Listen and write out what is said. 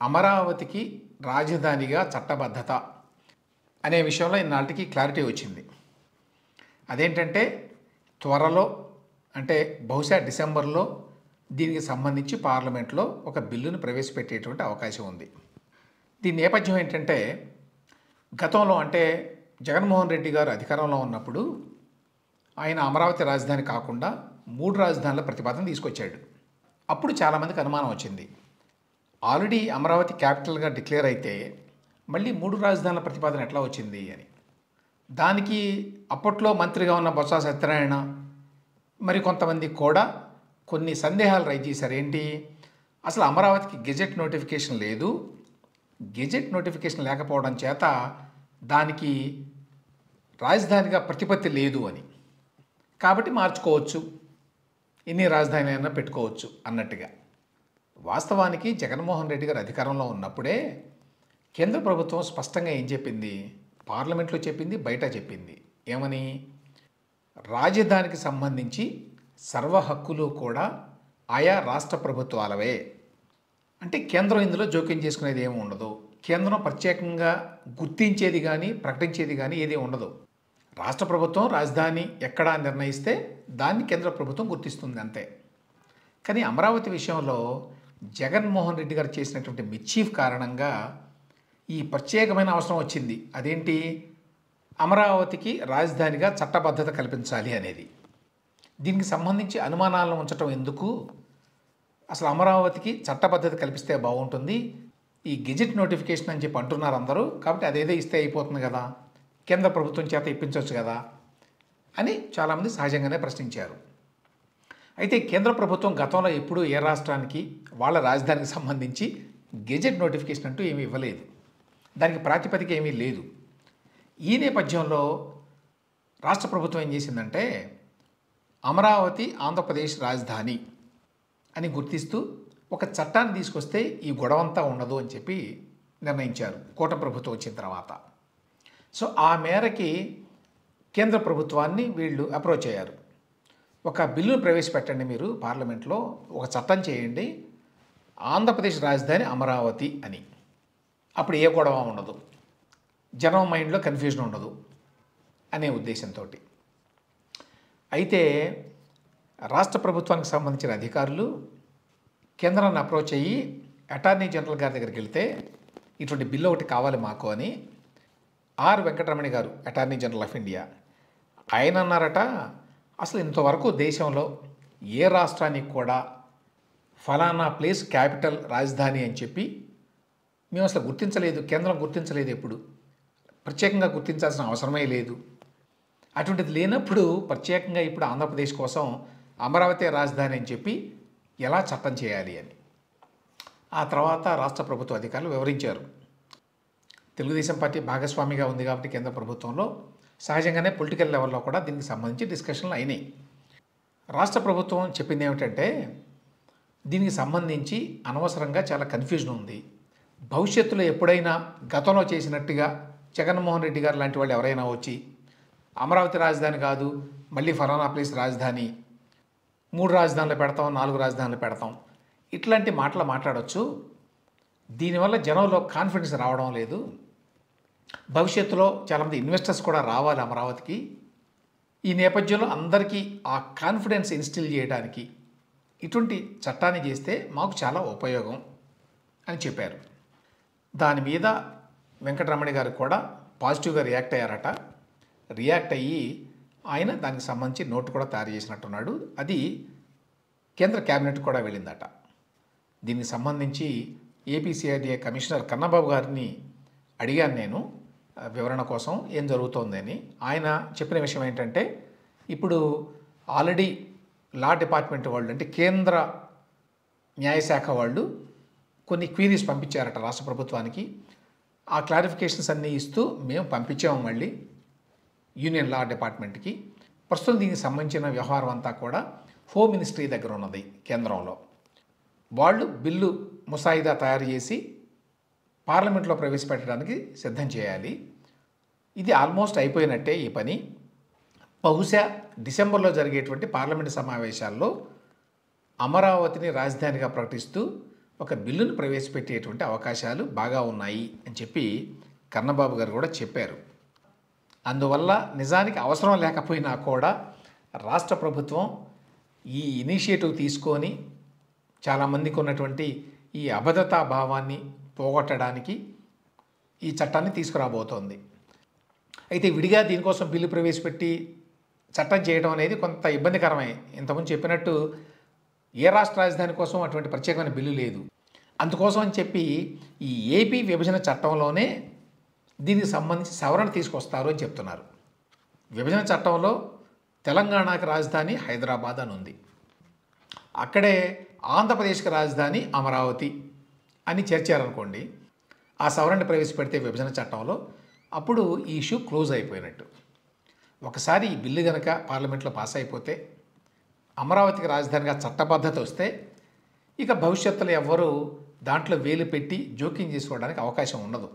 అమరావతికి రాజధానిగా చట్టబద్ధత అనే విషయంలో ఇన్నాటికి క్లారిటీ వచ్చింది. అదేంటంటే త్వరలో అంటే బహుశా డిసెంబర్లో దీనికి సంబంధించి పార్లమెంట్లో ఒక బిల్లును ప్రవేశపెట్టేటువంటి అవకాశం ఉంది. దీని నేపథ్యం ఏంటంటే గతంలో అంటే జగన్మోహన్ రెడ్డి గారు అధికారంలో ఉన్నప్పుడు ఆయన అమరావతి రాజధాని కాకుండా 3 రాజధానుల ప్రతిపాదన తీసుకొచ్చాడు. అప్పుడు చాలామందికి అనుమానం వచ్చింది. ఆల్రెడీ అమరావతి క్యాపిటల్గా డిక్లేర్ అయితే మళ్ళీ 3 రాజధానుల ప్రతిపాదన ఎట్లా వచ్చింది అని. దానికి అప్పట్లో మంత్రిగా ఉన్న బొత్స సత్యనారాయణ మరి కొంతమంది కూడా కొన్ని సందేహాలు రైజ్ చేశారు. ఏంటి, అసలు అమరావతికి గెజెట్ నోటిఫికేషన్ లేదు, గెజెట్ నోటిఫికేషన్ లేకపోవడం చేత దానికి రాజధానిగా ప్రతిపత్తి లేదు అని, కాబట్టి మార్చుకోవచ్చు, ఎన్ని రాజధాని అయినా పెట్టుకోవచ్చు అన్నట్టుగా. వాస్తవానికి జగన్మోహన్ రెడ్డి గారు అధికారంలో ఉన్నప్పుడే కేంద్ర ప్రభుత్వం స్పష్టంగా ఏం చెప్పింది, పార్లమెంట్లో చెప్పింది, బయట చెప్పింది. ఏమని, రాజధానికి సంబంధించి సర్వ హక్కులు కూడా ఆయా రాష్ట్ర ప్రభుత్వాలవే. అంటే కేంద్రం ఇందులో జోక్యం చేసుకునేది ఏమి ఉండదు, కేంద్రం ప్రత్యేకంగా గుర్తించేది కానీ ప్రకటించేది కానీ ఏది ఉండదు. రాష్ట్ర ప్రభుత్వం రాజధాని ఎక్కడా నిర్ణయిస్తే దాన్ని కేంద్ర ప్రభుత్వం గుర్తిస్తుంది అంతే. కానీ అమరావతి విషయంలో జగన్మోహన్ రెడ్డి గారు చేసినటువంటి మిస్చీఫ్ కారణంగా ఈ ప్రత్యేకమైన అవసరం వచ్చింది. అదేంటి, అమరావతికి రాజధానిగా చట్టబద్ధత కల్పించాలి అనేది. దీనికి సంబంధించి అనుమానాలను ఉంచడం ఎందుకు, అసలు అమరావతికి చట్టబద్ధత కల్పిస్తే బాగుంటుంది, ఈ గెజెట్ నోటిఫికేషన్ అని చెప్పి అంటున్నారు అందరూ, కాబట్టి అదేదో ఇస్తే అయిపోతుంది కదా, కేంద్ర ప్రభుత్వం చేత ఇప్పించవచ్చు కదా అని చాలామంది సహజంగానే ప్రశ్నించారు. అయితే కేంద్ర ప్రభుత్వం గతంలో ఎప్పుడూ ఏ రాష్ట్రానికి వాళ్ళ రాజధానికి సంబంధించి గెజెట్ నోటిఫికేషన్ అంటూ ఏమీ ఇవ్వలేదు, దానికి ప్రాతిపదిక ఏమీ లేదు. ఈ నేపథ్యంలో రాష్ట్ర ప్రభుత్వం ఏం చేసిందంటే అమరావతి ఆంధ్రప్రదేశ్ రాజధాని అని గుర్తిస్తూ ఒక చట్టాన్ని తీసుకొస్తే ఈ గొడవంతా ఉండదు అని చెప్పి నిర్ణయించారు కూటమి ప్రభుత్వం వచ్చిన తర్వాత. సో ఆ మేరకి కేంద్ర ప్రభుత్వాన్ని వీళ్ళు అప్రోచ్ అయ్యారు. ఒక బిల్లును ప్రవేశపెట్టండి మీరు పార్లమెంట్లో, ఒక చట్టం చేయండి, ఆంధ్రప్రదేశ్ రాజధాని అమరావతి అని. అప్పుడు ఏ గొడవ ఉండదు, జనం మైండ్లో కన్ఫ్యూజన్ ఉండదు అనే ఉద్దేశంతో. అయితే రాష్ట్ర ప్రభుత్వానికి సంబంధించిన అధికారులు కేంద్రాన్ని అప్రోచ్ అయ్యి అటార్నీ జనరల్ గారి దగ్గరికి వెళ్తే ఇటువంటి బిల్లు ఒకటి కావాలి మాకు అని ఆర్ వెంకటరమణ గారు, అటార్నీ జనరల్ ఆఫ్ ఇండియా, ఆయన అన్నారట, అసలు ఇంతవరకు దేశంలో ఏ రాష్ట్రానికి కూడా ఫలానా ప్లేస్ క్యాపిటల్ రాజధాని అని చెప్పి మేము అసలు గుర్తించలేదు, కేంద్రం గుర్తించలేదు, ఎప్పుడు ప్రత్యేకంగా గుర్తించాల్సిన అవసరమే లేదు. అటువంటిది లేనప్పుడు ప్రత్యేకంగా ఇప్పుడు ఆంధ్రప్రదేశ్ కోసం అమరావతి రాజధాని అని చెప్పి ఎలా చట్టం చేయాలి అని ఆ తర్వాత రాష్ట్ర ప్రభుత్వ అధికారులు వివరించారు. తెలుగుదేశం పార్టీ భాగస్వామిగా ఉంది కాబట్టి కేంద్ర ప్రభుత్వంలో సహజంగానే పొలిటికల్ లెవెల్లో కూడా దీనికి సంబంధించి డిస్కషన్లు అయినాయి. రాష్ట్ర ప్రభుత్వం చెప్పింది ఏమిటంటే దీనికి సంబంధించి అనవసరంగా చాలా కన్ఫ్యూజన్ ఉంది, భవిష్యత్తులో ఎప్పుడైనా గతంలో చేసినట్టుగా జగన్మోహన్ రెడ్డి గారు లాంటి వాళ్ళు ఎవరైనా వచ్చి అమరావతి రాజధాని కాదు మళ్ళీ ఫలానా ప్లేస్ రాజధాని, 3 రాజధానులు పెడతాం, 4 రాజధానులు పెడతాం, ఇట్లాంటి మాటలు మాట్లాడవచ్చు. దీనివల్ల జనంలో కాన్ఫిడెన్స్ రావడం లేదు, భవిష్యత్తులో చాలామంది ఇన్వెస్టర్స్ కూడా రావాలి అమరావతికి. ఈ నేపథ్యంలో అందరికీ ఆ కాన్ఫిడెన్స్ ఇన్స్టిల్ చేయడానికి ఇటువంటి చట్టాన్ని చేస్తే మాకు చాలా ఉపయోగం అని చెప్పారు. దాని మీద వెంకటరమణ గారు కూడా పాజిటివ్గా రియాక్ట్ అయ్యారట. రియాక్ట్ అయ్యి ఆయన దానికి సంబంధించి నోటు కూడా తయారు చేసినట్టున్నాడు. అది కేంద్ర క్యాబినెట్ కూడా వెళ్ళిందట. దీనికి సంబంధించి ఏపీసీఐడిఏ కమిషనర్ కన్నబాబు గారిని అడిగాను నేను వివరణ కోసం ఏం జరుగుతోందని. ఆయన చెప్పిన విషయం ఏంటంటే ఇప్పుడు ఆల్రెడీ లా డిపార్ట్మెంట్ వాళ్ళు అంటే కేంద్ర న్యాయశాఖ వాళ్ళు కొన్ని క్వీరీస్ పంపించారట రాష్ట్ర ప్రభుత్వానికి. ఆ క్లారిఫికేషన్స్ అన్నీ ఇస్తూ మేము పంపించాము మళ్ళీ యూనియన్ లా డిపార్ట్మెంట్కి. ప్రస్తుతం దీనికి సంబంధించిన వ్యవహారం అంతా కూడా హోమ్ మినిస్ట్రీ దగ్గర ఉన్నది కేంద్రంలో. వాళ్ళు బిల్లు ముసాయిదా తయారు చేసి పార్లమెంట్లో ప్రవేశపెట్టడానికి సిద్ధం చేయాలి. ఇది ఆల్మోస్ట్ అయిపోయినట్టే ఈ పని. బహుశా డిసెంబర్లో జరిగేటువంటి పార్లమెంటు సమావేశాల్లో అమరావతిని రాజధానిగా ప్రకటిస్తూ ఒక బిల్లును ప్రవేశపెట్టేటువంటి అవకాశాలు బాగా ఉన్నాయి అని చెప్పి కన్నబాబు గారు కూడా చెప్పారు. అందువల్ల నిజానికి అవసరం లేకపోయినా కూడా రాష్ట్ర ప్రభుత్వం ఈ ఇనిషియేటివ్ తీసుకొని చాలామందికి ఉన్నటువంటి ఈ అభద్రతా భావాన్ని పోగొట్టడానికి ఈ చట్టాన్ని తీసుకురాబోతోంది. అయితే విడిగా దీనికోసం బిల్లు ప్రవేశపెట్టి చట్టం చేయడం అనేది కొంత ఇబ్బందికరమే. ఇంతకుముందు చెప్పినట్టు ఏ రాష్ట్ర రాజధాని కోసం అటువంటి ప్రత్యేకమైన బిల్లు లేదు. అందుకోసం అని చెప్పి ఈ ఏపీ విభజన చట్టంలోనే దీనికి సంబంధించి సవరణ తీసుకొస్తారు అని చెప్తున్నారు. విభజన చట్టంలో తెలంగాణకి రాజధాని హైదరాబాద్ అని ఉంది. అక్కడే ఆంధ్రప్రదేశ్కి రాజధాని అమరావతి అని చేర్చారనుకోండి, ఆ సవరణ ప్రవేశపెడితే విభజన చట్టంలో అప్పుడు ఈ ఇష్యూ క్లోజ్ అయిపోయినట్టు. ఒకసారి ఈ బిల్లు కనుక పార్లమెంట్లో పాస్ అయిపోతే, అమరావతికి రాజధానిగా చట్టబద్ధత వస్తే ఇక భవిష్యత్తులో ఎవ్వరూ దాంట్లో వేలు పెట్టి జోక్యం చేసుకోవడానికి అవకాశం ఉండదు.